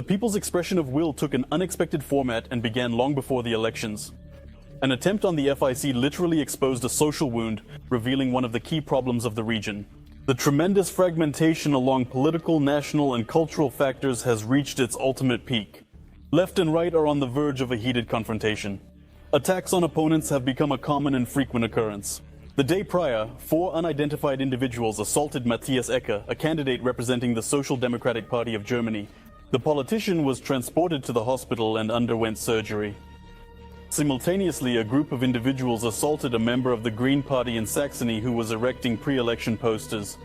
people's expression of will took an unexpected format and began long before the elections. An attempt on the FIC literally exposed a social wound, revealing one of the key problems of the region. The tremendous fragmentation along political, national, and cultural factors has reached its ultimate peak. Left and right are on the verge of a heated confrontation. Attacks on opponents have become a common and frequent occurrence. The day prior, 4 unidentified individuals assaulted Matthias Ecke, a candidate representing the Social Democratic Party of Germany. The politician was transported to the hospital and underwent surgery. Simultaneously, a group of individuals assaulted a member of the Green Party in Saxony who was erecting pre-election posters.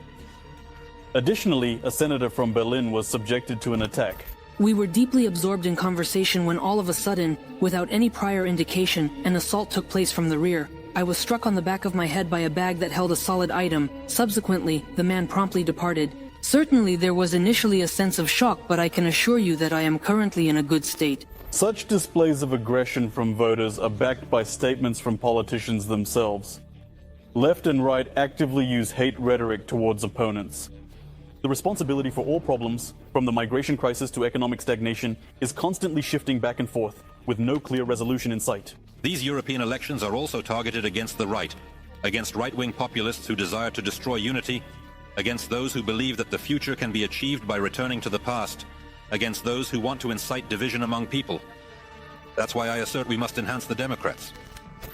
Additionally, a senator from Berlin was subjected to an attack. We were deeply absorbed in conversation when all of a sudden, without any prior indication, an assault took place from the rear. I was struck on the back of my head by a bag that held a solid item. Subsequently, the man promptly departed. Certainly, there was initially a sense of shock, but I can assure you that I am currently in a good state. Such displays of aggression from voters are backed by statements from politicians themselves. Left and right actively use hate rhetoric towards opponents. The responsibility for all problems, from the migration crisis to economic stagnation, is constantly shifting back and forth, with no clear resolution in sight. These European elections are also targeted against the right, against right-wing populists who desire to destroy unity, against those who believe that the future can be achieved by returning to the past, against those who want to incite division among people. That's why I assert we must enhance the Democrats.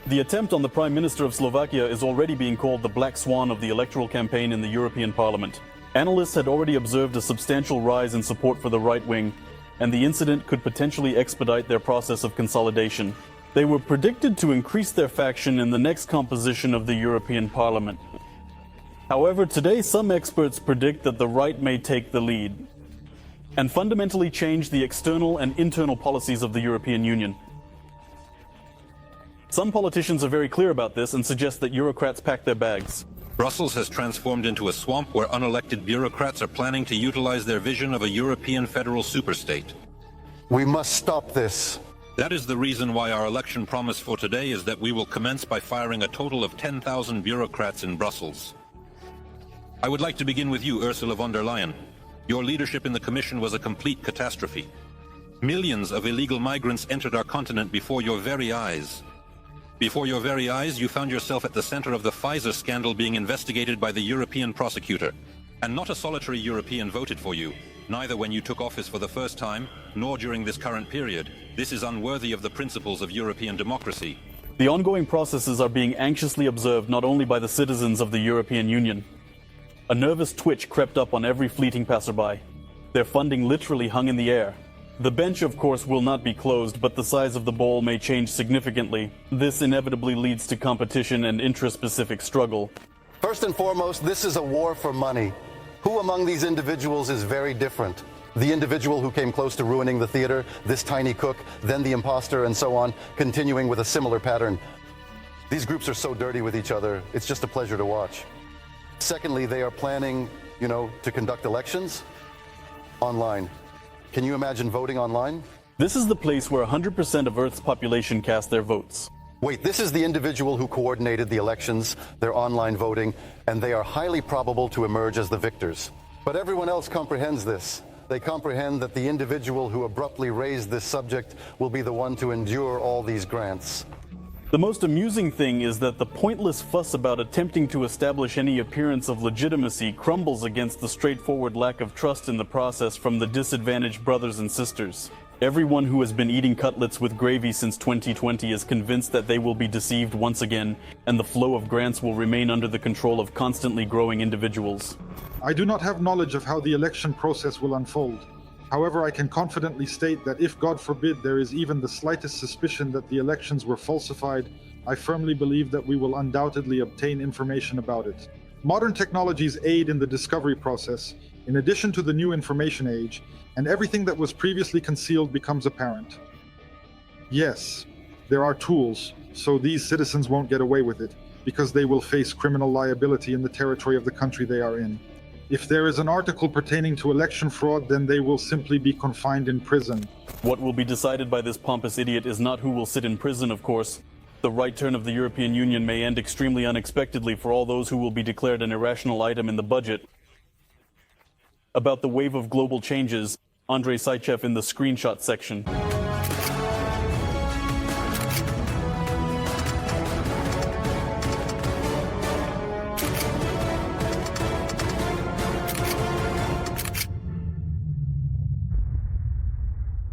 The attempt on the Prime Minister of Slovakia is already being called the black swan of the electoral campaign in the European Parliament. Analysts had already observed a substantial rise in support for the right wing, and the incident could potentially expedite their process of consolidation. They were predicted to increase their faction in the next composition of the European Parliament. However, today some experts predict that the right may take the lead and fundamentally change the external and internal policies of the European Union. Some politicians are very clear about this and suggest that Eurocrats pack their bags. Brussels has transformed into a swamp where unelected bureaucrats are planning to utilize their vision of a European federal superstate. We must stop this. That is the reason why our election promise for today is that we will commence by firing a total of 10,000 bureaucrats in Brussels. I would like to begin with you, Ursula von der Leyen. Your leadership in the Commission was a complete catastrophe. Millions of illegal migrants entered our continent before your very eyes. Before your very eyes, you found yourself at the center of the Pfizer scandal being investigated by the European prosecutor. And not a solitary European voted for you, neither when you took office for the first time, nor during this current period. This is unworthy of the principles of European democracy. The ongoing processes are being anxiously observed not only by the citizens of the European Union. A nervous twitch crept up on every fleeting passerby. Their funding literally hung in the air. The bench, of course, will not be closed, but the size of the bowl may change significantly. This inevitably leads to competition and interest-specific struggle. First and foremost, this is a war for money. Who among these individuals is very different? The individual who came close to ruining the theater, this tiny cook, then the imposter, and so on, continuing with a similar pattern. These groups are so dirty with each other, it's just a pleasure to watch. Secondly, they are planning, to conduct elections online. Can you imagine voting online? This is the place where 100% of Earth's population cast their votes. Wait, this is the individual who coordinated the elections, their online voting, and they are highly probable to emerge as the victors. But everyone else comprehends this. They comprehend that the individual who abruptly raised this subject will be the one to endure all these grants. The most amusing thing is that the pointless fuss about attempting to establish any appearance of legitimacy crumbles against the straightforward lack of trust in the process from the disadvantaged brothers and sisters. Everyone who has been eating cutlets with gravy since 2020 is convinced that they will be deceived once again, and the flow of grants will remain under the control of constantly growing individuals. I do not have knowledge of how the election process will unfold. However, I can confidently state that if, God forbid, there is even the slightest suspicion that the elections were falsified, I firmly believe that we will undoubtedly obtain information about it. Modern technologies aid in the discovery process, in addition to the new information age, and everything that was previously concealed becomes apparent. Yes, there are tools, so these citizens won't get away with it, because they will face criminal liability in the territory of the country they are in. If there is an article pertaining to election fraud, then they will simply be confined in prison. What will be decided by this pompous idiot is not who will sit in prison, of course. The right turn of the European Union may end extremely unexpectedly for all those who will be declared an irrational item in the budget. About the wave of global changes, Andrei Saichev in the screenshot section.